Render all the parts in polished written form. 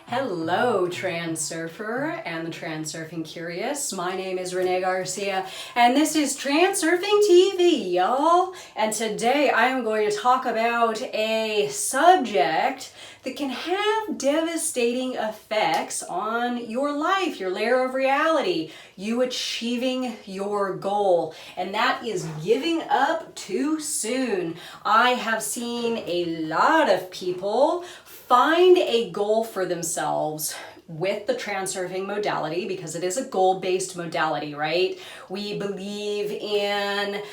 Hello, Transurfer and the Transurfing Curious. My name is Renee Garcia, and this is TransurfingTV, y'all. And today I am going to talk about a subject that can have devastating effects on your life, your layer of reality, you achieving your goal, and that is giving up too soon. I have seen a lot of people find a goal for themselves with the transurfing modality, because it is a goal-based modality, right? We believe in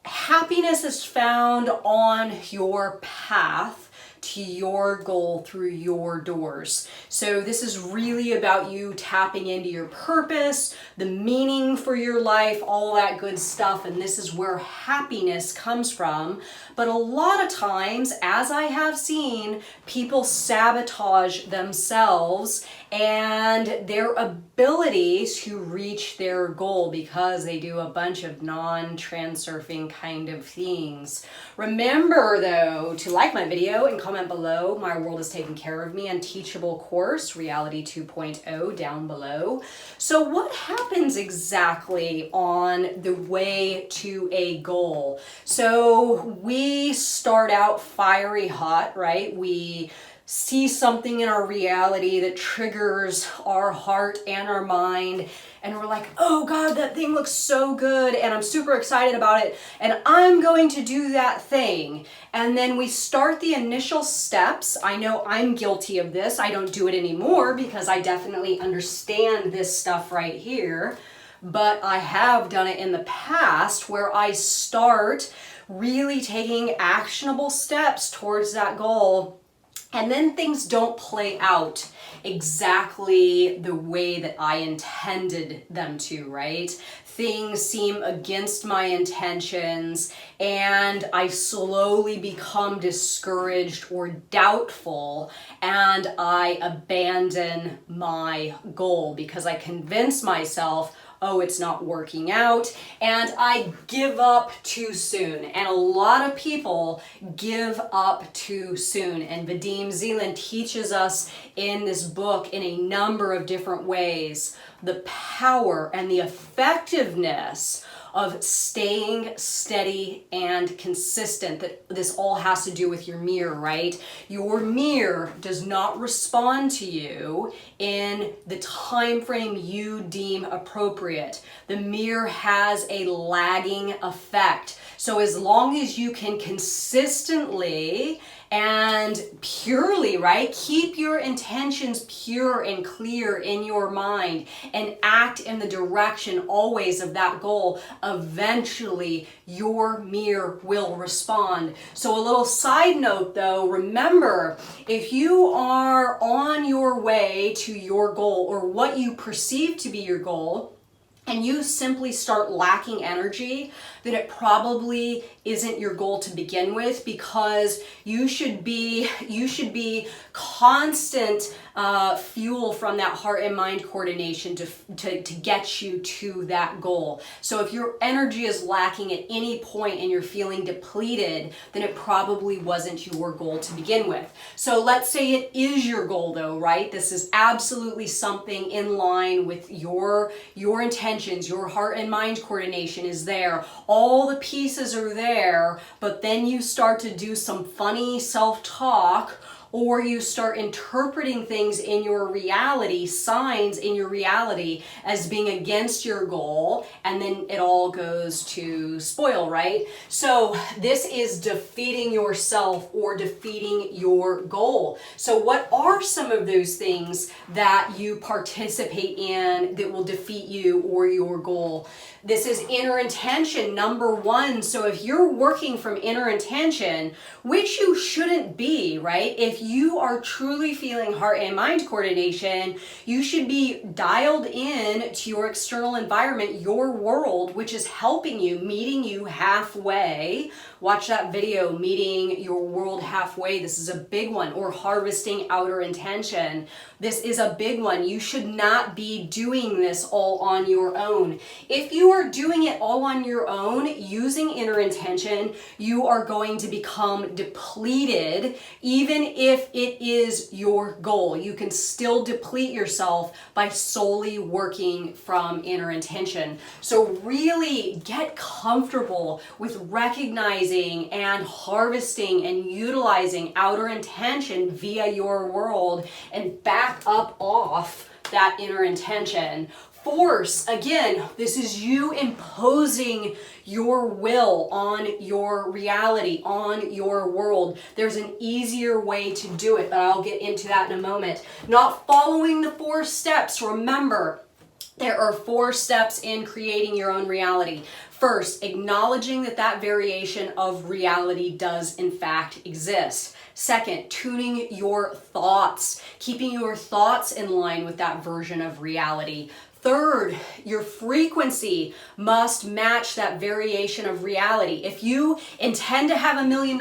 happiness is found on your path to your goal through your doors. So this is really about you tapping into your purpose, the meaning for your life, all that good stuff, and this is where happiness comes from. But a lot of times, as I have seen, people sabotage themselves and their ability to reach their goal because they do a bunch of non-transurfing kind of things. Remember though to like my video and comment below. My World is Taking Care of Me Unteachable course, Reality 2.0, down below. So what happens exactly on the way to a goal? So we start out fiery hot, right? We see something in our reality that triggers our heart and our mind, and we're like, oh God, that thing looks so good and I'm super excited about it and I'm going to do that thing. And then we start the initial steps. I know I'm guilty of this. I don't do it anymore because I definitely understand this stuff right here, but I have done it in the past where I start really taking actionable steps towards that goal, and then things don't play out exactly the way that I intended them to, right? Things seem against my intentions, and I slowly become discouraged or doubtful, and I abandon my goal because I convince myself, oh, it's not working out, and I give up too soon. And a lot of people give up too soon. And Vadim Zeland teaches us in this book in a number of different ways the power and the effectiveness of staying steady and consistent. That this all has to do with your mirror, right? Your mirror does not respond to you in the time frame you deem appropriate. The mirror has a lagging effect. So as long as you can consistently and purely, right, keep your intentions pure and clear in your mind and act in the direction always of that goal, eventually your mirror will respond. So a little side note though, remember, if you are on your way to your goal or what you perceive to be your goal, and you simply start lacking energy, then it probably isn't your goal to begin with, because you should be constant fuel from that heart and mind coordination to get you to that goal. So if your energy is lacking at any point and you're feeling depleted, then it probably wasn't your goal to begin with. So let's say it is your goal though, right? This is absolutely something in line with your intentions, your heart and mind coordination is there. All the pieces are there, but then you start to do some funny self-talk, or you start interpreting things in your reality, signs in your reality, as being against your goal, and then it all goes to spoil, right? So this is defeating yourself or defeating your goal. So what are some of those things that you participate in that will defeat you or your goal? This is inner intention, number one. So if you're working from inner intention, which you shouldn't be, right? If you are truly feeling heart and mind coordination, you should be dialed in to your external environment, your world, which is helping you, meeting you halfway, Watch that video, Meeting Your World Halfway. This is a big one. Or Harvesting Outer Intention. This is a big one. You should not be doing this all on your own. If you are doing it all on your own, using inner intention, you are going to become depleted, even if it is your goal. You can still deplete yourself by solely working from inner intention. So really get comfortable with recognizing and harvesting and utilizing outer intention via your world and back up off that inner intention. Force, again, this is you imposing your will on your reality, on your world. There's an easier way to do it, but I'll get into that in a moment. Not following the 4 steps. Remember, there are 4 steps in creating your own reality. First, acknowledging that that variation of reality does in fact exist. Second, tuning your thoughts, keeping your thoughts in line with that version of reality. Third, your frequency must match that variation of reality. If you intend to have $1 million,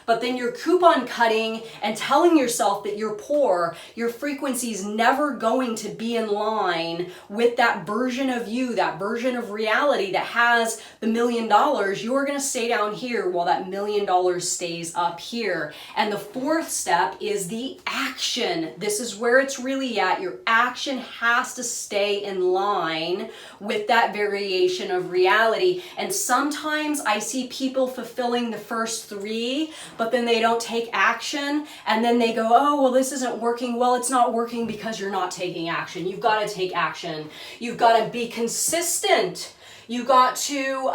but then you're coupon cutting and telling yourself that you're poor, your frequency is never going to be in line with that version of you, that version of reality that has the $1 million. You are going to stay down here while that $1 million stays up here. And the 4th step is the action. This is where it's really at. Your action has to stay in line with that variation of reality. And sometimes I see people fulfilling the first 3, but then they don't take action, and then they go, oh, well, this isn't working. Well, it's not working because you're not taking action. You've got to take action. You've got to be consistent. You got to,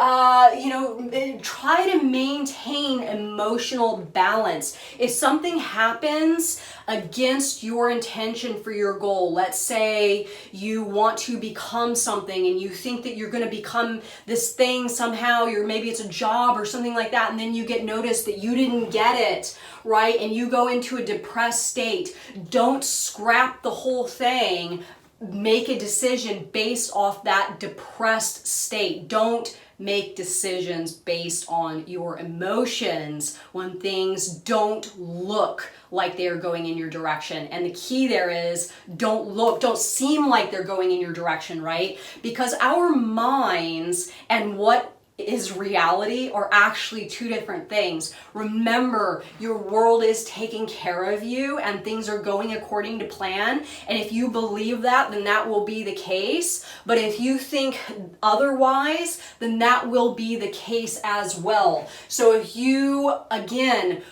try to maintain emotional balance. If something happens against your intention for your goal, let's say you want to become something and you think that you're going to become this thing somehow, maybe it's a job or something like that, and then you get noticed that you didn't get it, right? And you go into a depressed state. Don't scrap the whole thing. Make a decision based off that depressed state. Don't make decisions based on your emotions when things don't look like they're going in your direction. And the key there is don't seem like they're going in your direction, right? Because our minds and what is reality are actually 2 different things. Remember, your world is taking care of you and things are going according to plan. And if you believe that, then that will be the case. But if you think otherwise, then that will be the case as well. So if you, again,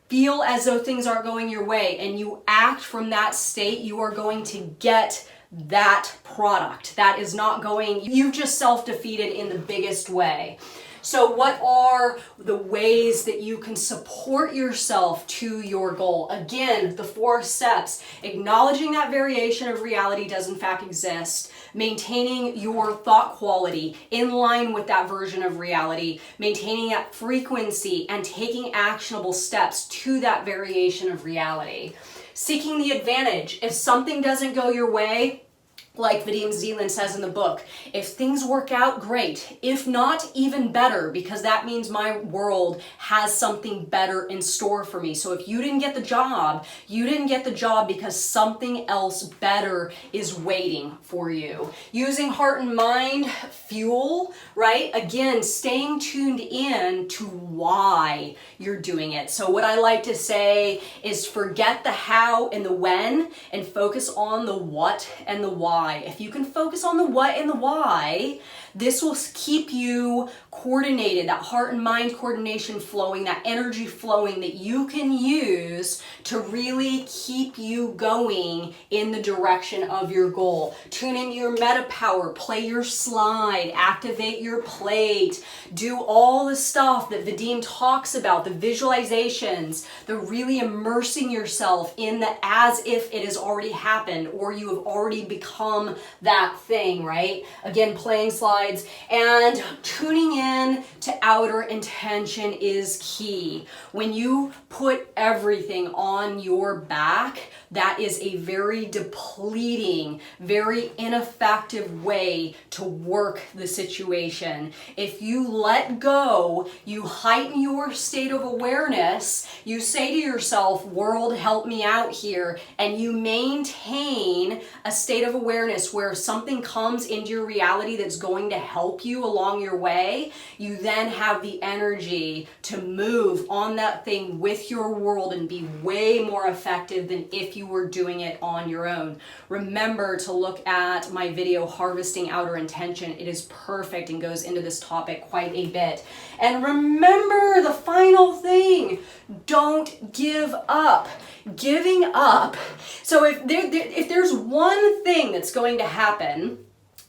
feel as though things aren't going your way and you act from that state, you are going to get that product. That is not going, you've just self-defeated in the biggest way. So what are the ways that you can support yourself to your goal? Again, the 4 steps. Acknowledging that variation of reality does in fact exist. Maintaining your thought quality in line with that version of reality. Maintaining that frequency and taking actionable steps to that variation of reality. Seeking the advantage. If something doesn't go your way, like Vadim Zeland says in the book, if things work out, great. If not, even better, because that means my world has something better in store for me. So if you didn't get the job, you didn't get the job because something else better is waiting for you. Using heart and mind fuel, right? Again, staying tuned in to why you're doing it. So what I like to say is forget the how and the when and focus on the what and the why. If you can focus on the what and the why, this will keep you coordinated, that heart and mind coordination flowing, that energy flowing that you can use to really keep you going in the direction of your goal. Tune into your meta power, play your slide, activate your plate, do all the stuff that Vadim talks about, the visualizations, the really immersing yourself in the as if it has already happened or you have already become become that thing, right? Again, playing slides and tuning in to outer intention is key. When you put everything on your back, that is a very depleting, very ineffective way to work the situation. If you let go, you heighten your state of awareness, you say to yourself, world, help me out here, and you maintain a state of awareness where something comes into your reality that's going to help you along your way, you then have the energy to move on that thing with your world and be way more effective than if you were doing it on your own. Remember to look at my video, Harvesting Outer Intention. It is perfect and goes into this topic quite a bit. And remember the final thing, don't give up. Giving up. So if there's one thing that's going to happen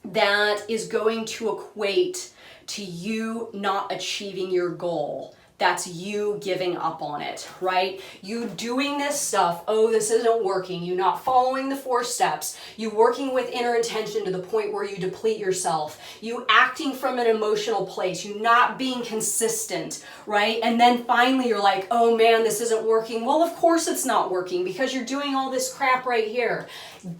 that is going to equate to you not achieving your goal, that's you giving up on it, right? You doing this stuff, oh, this isn't working. You not following the 4 steps. You working with inner intention to the point where you deplete yourself. You acting from an emotional place. You not being consistent, right? And then finally you're like, oh man, this isn't working. Well, of course it's not working because you're doing all this crap right here.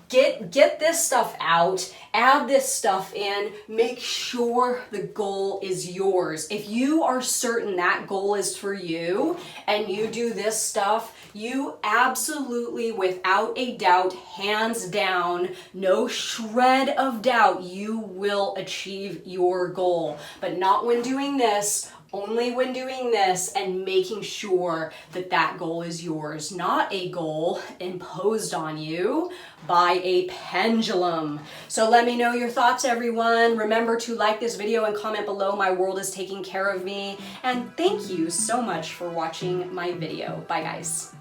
Get this stuff out, add this stuff in, make sure the goal is yours. If you are certain that goal is for you and you do this stuff, you absolutely, without a doubt, hands down, no shred of doubt, you will achieve your goal. But not when doing this, only when doing this and making sure that that goal is yours, not a goal imposed on you by a pendulum. So let me know your thoughts, everyone. Remember to like this video and comment below. My world is taking care of me. And thank you so much for watching my video. Bye, guys.